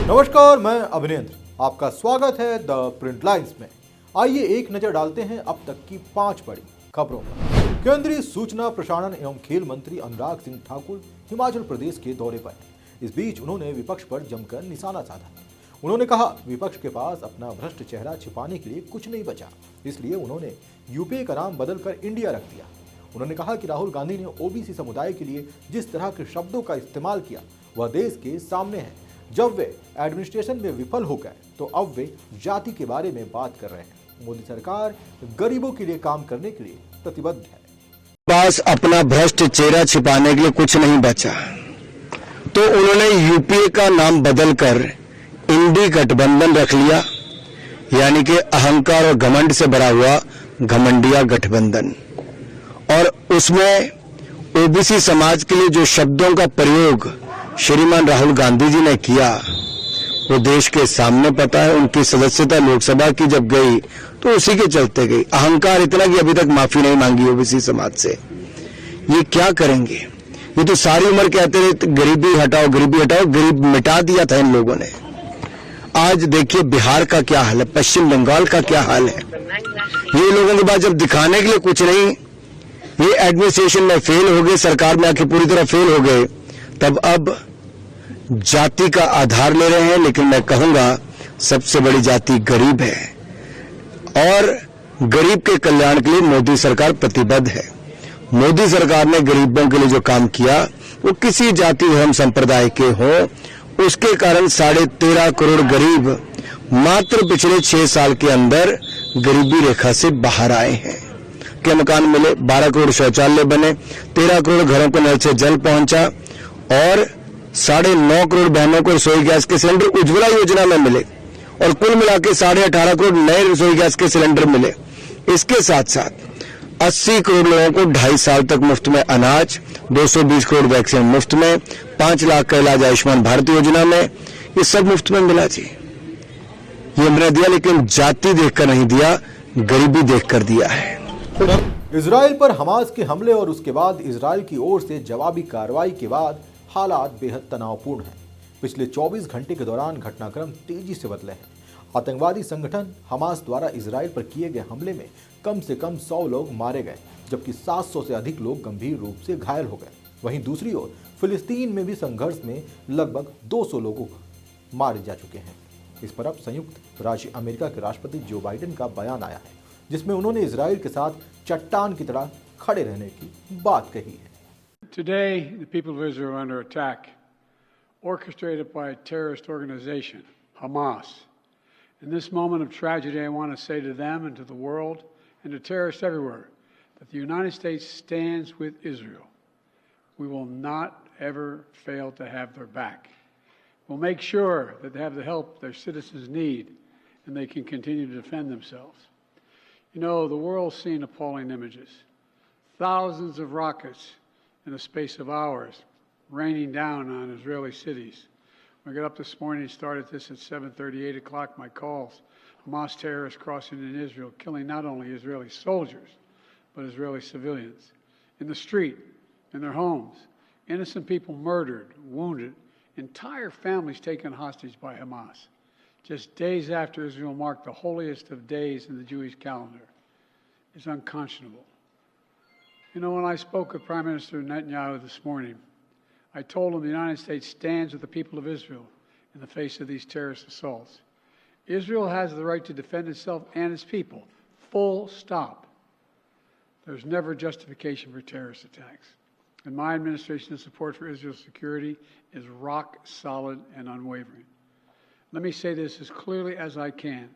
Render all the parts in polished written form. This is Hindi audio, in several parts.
नमस्कार, मैं अभिनेंद्र, आपका स्वागत है द प्रिंट लाइन्स में। आइए एक नजर डालते हैं अब तक की 5 बड़ी खबरों पर। केंद्रीय सूचना प्रसारण एवं खेल मंत्री अनुराग सिंह ठाकुर हिमाचल प्रदेश के दौरे पर हैं। इस बीच उन्होंने विपक्ष पर जमकर निशाना साधा। उन्होंने कहा, विपक्ष के पास अपना भ्रष्ट चेहरा छिपाने के लिए कुछ नहीं बचा, इसलिए उन्होंने यूपीए का नाम बदलकर इंडिया रख दिया। उन्होंने कहा कि राहुल गांधी ने ओबीसी समुदाय के लिए जिस तरह के शब्दों का इस्तेमाल किया वह देश के सामने है। जब वे एडमिनिस्ट्रेशन में विफल हो गए तो अब वे जाति के बारे में बात कर रहे हैं। मोदी सरकार गरीबों के लिए काम करने के लिए प्रतिबद्ध है। पास अपना भ्रष्ट चेहरा छिपाने के लिए कुछ नहीं बचा, तो उन्होंने यूपीए का नाम बदलकर इंडी गठबंधन रख लिया, यानी कि अहंकार और घमंड से भरा हुआ घमंडिया गठबंधन। और उसमें ओबीसी समाज के लिए जो शब्दों का प्रयोग श्रीमान राहुल गांधी जी ने किया वो देश के सामने पता है। उनकी सदस्यता लोकसभा की जब गई तो उसी के चलते गई। अहंकार इतना कि अभी तक माफी नहीं मांगी ओबीसी समाज से। ये क्या करेंगे? ये तो सारी उम्र कहते रहे गरीबी हटाओ, गरीबी हटाओ, गरीब मिटा दिया था इन लोगों ने। आज देखिए बिहार का क्या हाल है, पश्चिम बंगाल का क्या हाल है। ये लोगों के पास जब दिखाने के लिए कुछ नहीं, ये एडमिनिस्ट्रेशन में फेल हो गए, सरकार में आके पूरी तरह फेल हो गए, तब अब जाति का आधार ले रहे हैं। लेकिन मैं कहूंगा सबसे बड़ी जाति गरीब है और गरीब के कल्याण के लिए मोदी सरकार प्रतिबद्ध है। मोदी सरकार ने गरीबों के लिए जो काम किया वो किसी जाति धर्म संप्रदाय के हो, उसके कारण 13.5 करोड़ गरीब मात्र पिछले 6 साल के अंदर गरीबी रेखा से बाहर आए हैं। के मकान मिले, 12 करोड़ शौचालय बने, 13 करोड़ घरों को नल से जल पहुंचा और 9.5 करोड़ बहनों को रसोई गैस के सिलेंडर उज्ज्वला योजना में मिले और कुल मिलाकर 18.5 करोड़ नए रसोई गैस के सिलेंडर मिले। इसके साथ साथ 80 करोड़ लोगों को 2.5 साल तक मुफ्त में अनाज, 220 करोड़ वैक्सीन मुफ्त में, 5 लाख का इलाज आयुष्मान भारत योजना में, ये सब मुफ्त में मिला जी। ये हमने दिया, लेकिन जाति देखकर नहीं दिया, गरीबी देखकर दिया है। इजराइल पर हमास के हमले और उसके बाद इजराइल की ओर से जवाबी कार्रवाई के बाद हालात बेहद तनावपूर्ण हैं। पिछले 24 घंटे के दौरान घटनाक्रम तेजी से बदले हैं। आतंकवादी संगठन हमास द्वारा इजराइल पर किए गए हमले में कम से कम 100 लोग मारे गए, जबकि 700 से अधिक लोग गंभीर रूप से घायल हो गए। वहीं दूसरी ओर फिलिस्तीन में भी संघर्ष में लगभग 200 लोग मारे जा चुके हैं। इस पर अब संयुक्त राज्य अमेरिका के राष्ट्रपति जो बाइडेन का बयान आया है, जिसमें उन्होंने इजराइल के साथ चट्टान की तरह खड़े रहने की बात कही है। Today, the people of Israel are under attack, orchestrated by a terrorist organization, Hamas. In this moment of tragedy, I want to say to them and to the world and to terrorists everywhere that the United States stands with Israel. We will not ever fail to have their back. We'll make sure that they have the help their citizens need and they can continue to defend themselves. You know, the world's seen appalling images. Thousands of rockets in the space of hours, raining down on Israeli cities. When I got up this morning, started this at 7:30, 8 o'clock, my calls. Hamas terrorists crossing in Israel, killing not only Israeli soldiers, but Israeli civilians. In the street, in their homes, innocent people murdered, wounded, entire families taken hostage by Hamas. Just days after Israel marked the holiest of days in the Jewish calendar. It's unconscionable. You know, when I spoke with Prime Minister Netanyahu this morning, I told him the United States stands with the people of Israel in the face of these terrorist assaults. Israel has the right to defend itself and its people, full stop. There's never justification for terrorist attacks. And my administration's support for Israel's security is rock solid and unwavering. Let me say this as clearly as I can.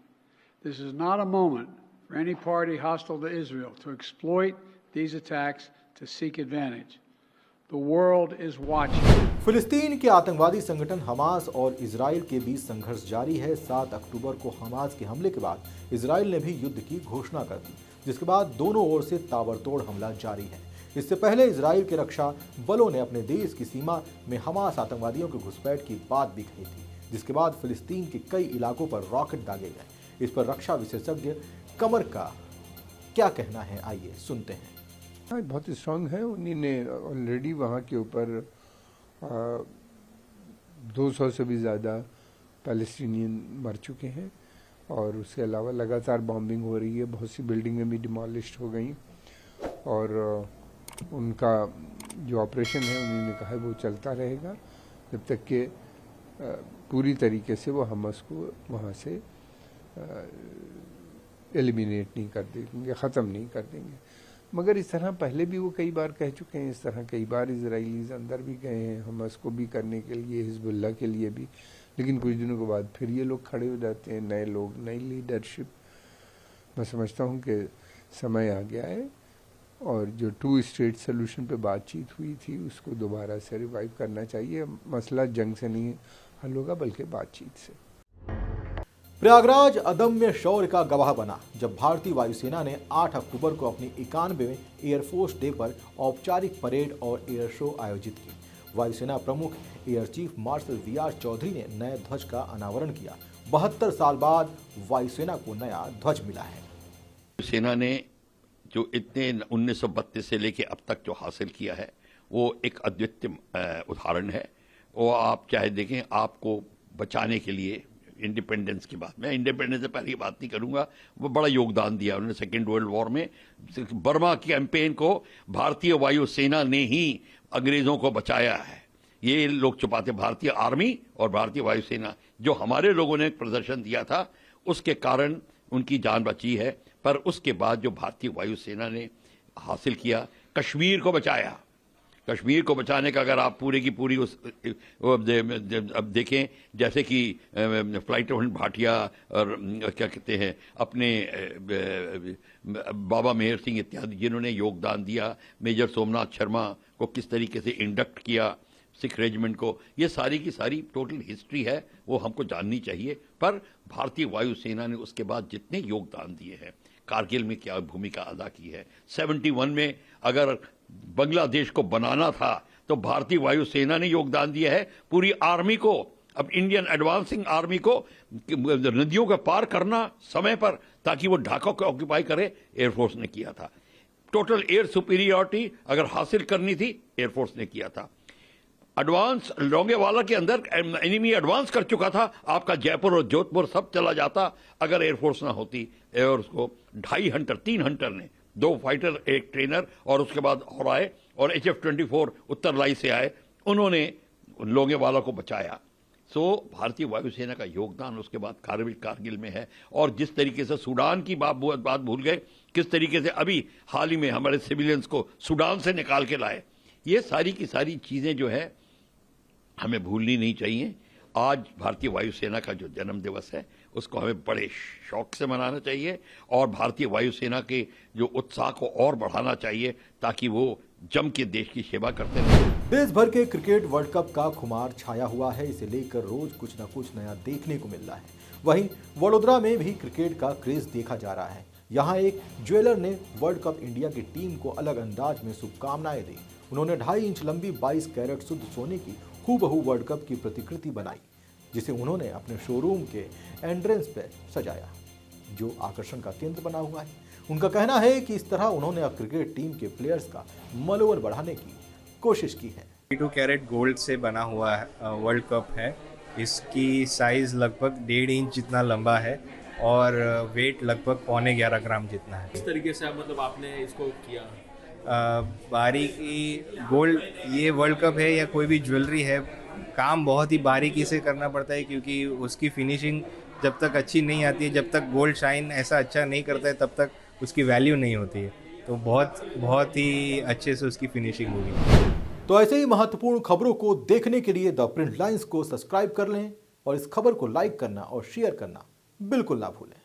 This is not a moment for any party hostile to Israel to exploit these attacks to seek advantage. The world is watching. फिलिस्तीन के आतंकवादी संगठन हमास और इजराइल के बीच संघर्ष जारी है। 7 अक्टूबर को हमास के हमले के बाद इजराइल ने भी युद्ध की घोषणा कर दी, जिसके बाद दोनों ओर से ताबड़तोड़ हमला जारी है। इससे पहले इजराइल के रक्षा बलों ने अपने देश की सीमा में हमास आतंकवादियों के घुसपैठ की बात भी कही थी, जिसके बाद फिलिस्तीन के कई इलाकों पर रॉकेट दागे गए। इस पर रक्षा विशेषज्ञ कमर का क्या कहना है, आइए सुनते हैं। बहुत स्ट्रांग है। उन्हीं ने ऑलरेडी वहाँ के ऊपर 200 से भी ज़्यादा पैलेस्टीनियन मर चुके हैं और उसके अलावा लगातार बॉम्बिंग हो रही है, बहुत सी बिल्डिंगें भी डिमोलिश्ड हो गई और उनका जो ऑपरेशन है उन्होंने कहा है वो चलता रहेगा जब तक कि पूरी तरीके से वो हमास को वहाँ से एलिमिनेट नहीं कर देंगे, ख़त्म नहीं कर देंगे। मगर इस तरह पहले भी वो कई बार कह चुके हैं, इस तरह कई बार इजराइलीज़ अंदर भी गए हैं हमास को भी करने के लिए, हिजबुल्लाह के लिए भी, लेकिन कुछ दिनों के बाद फिर ये लोग खड़े हो जाते हैं, नए लोग, नई लीडरशिप। मैं समझता हूँ कि समय आ गया है और जो 2 स्टेट सोल्यूशन पे बातचीत हुई थी उसको दोबारा से रिवाइव करना चाहिए। मसला जंग से नहीं हल होगा बल्कि बातचीत से। प्रयागराज अदम्य शौर्य का गवाह बना जब भारतीय वायुसेना ने 8 अक्टूबर को अपनी 91वें एयरफोर्स डे पर औपचारिक परेड और एयर शो आयोजित की। वायुसेना प्रमुख air chief marshal VR Chaudhari ने नए ध्वज का अनावरण किया। 72 साल बाद वायुसेना को नया ध्वज मिला है। सेना ने जो इतने 1932 से लेके अब तक जो हासिल किया है वो एक अद्वितीय उदाहरण है। वो आप चाहे देखें, आपको बचाने के लिए इंडिपेंडेंस की बात, मैं इंडिपेंडेंस से पहले की बात नहीं करूंगा, वो बड़ा योगदान दिया उन्होंने। सेकेंड वर्ल्ड वॉर में बर्मा की कैंपेन को भारतीय वायुसेना ने ही अंग्रेजों को बचाया है। ये लोग छुपाते, भारतीय आर्मी और भारतीय वायुसेना, जो हमारे लोगों ने प्रदर्शन दिया था उसके कारण उनकी जान बची है। पर उसके बाद जो भारतीय वायुसेना ने हासिल किया, कश्मीर को बचाया, कश्मीर को बचाने का अगर आप पूरी की पूरी अब देखें, जैसे कि फ्लाइट भाटिया और क्या कहते हैं अपने बाबा मेहर सिंह इत्यादि जिन्होंने योगदान दिया, मेजर सोमनाथ शर्मा को किस तरीके से इंडक्ट किया सिख रेजिमेंट को, ये सारी की सारी टोटल हिस्ट्री है, वो हमको जाननी चाहिए। पर भारतीय वायुसेना ने उसके बाद जितने योगदान दिए हैं, कारगिल में क्या भूमिका अदा की है, 71 में अगर बांग्लादेश को बनाना था तो भारतीय वायुसेना ने योगदान दिया है। पूरी आर्मी को, अब इंडियन एडवांसिंग आर्मी को नदियों को पार करना समय पर ताकि वो ढाका को ऑक्यूपाई करे, एयरफोर्स ने किया था। टोटल एयर सुपीरियरिटी अगर हासिल करनी थी, एयरफोर्स ने किया था। एडवांस लोंगेवाला के अंदर एनिमी एडवांस कर चुका था, आपका जयपुर और जोधपुर सब चला जाता अगर एयरफोर्स ना होती। एयरफोर्स को 2.5 हंटर, 3 हंटर ने, 2 फाइटर, 1 ट्रेनर और उसके बाद और आए और HF-24 उत्तर लाई से आए, उन्होंने लोंगेवाला को बचाया। सो भारतीय वायुसेना का योगदान उसके बाद कारगिल में है। और जिस तरीके से सूडान की बात भूल गए, किस तरीके से अभी हाल ही में हमारे सिविलियंस को सूडान से निकाल के लाए, ये सारी की सारी चीजें जो है हमें भूलनी नहीं चाहिए। आज भारतीय वायुसेना का जो जन्म दिवस है उसको हमें बड़े शौक से मनाना चाहिए और भारतीय वायुसेना के जो उत्साह को और बढ़ाना चाहिए ताकि वो जम के देश की सेवा करते रहें। देश भर के क्रिकेट वर्ल्ड कप का खुमार छाया हुआ है, इसे लेकर रोज कुछ न कुछ नया देखने को मिल रहा है। वहीं वडोदरा में भी क्रिकेट का क्रेज देखा जा रहा है। यहाँ एक ज्वेलर ने वर्ल्ड कप इंडिया की टीम को अलग अंदाज में शुभकामनाएं दी। उन्होंने 2.5 इंच लंबी 22 कैरेट शुद्ध सोने की हूबहू वर्ल्ड कप की प्रतिकृति बनाई, जिसे उन्होंने अपने शोरूम के एंट्रेंस पर सजाया, जो आकर्षण का केंद्र बना हुआ है। उनका कहना है कि इस तरह उन्होंने अब क्रिकेट टीम के प्लेयर्स का मनोबल बढ़ाने की कोशिश की है। 22 कैरेट गोल्ड से बना हुआ वर्ल्ड कप है। इसकी साइज लगभग 1.5 इंच जितना लंबा है और वेट लगभग 11.25 ग्राम जितना है। इस तरीके से मतलब आपने इसको किया? बारीकी गोल्ड, ये वर्ल्ड कप है या कोई भी ज्वेलरी है, काम बहुत ही बारीकी से करना पड़ता है क्योंकि उसकी फिनिशिंग जब तक अच्छी नहीं आती है, जब तक गोल्ड शाइन ऐसा अच्छा नहीं करता है, तब तक उसकी वैल्यू नहीं होती है। तो बहुत ही अच्छे से उसकी फिनिशिंग होगी। तो ऐसे ही महत्वपूर्ण खबरों को देखने के लिए द प्रिंट लाइन्स को सब्सक्राइब कर लें और इस खबर को लाइक करना और शेयर करना बिल्कुल ना भूलें।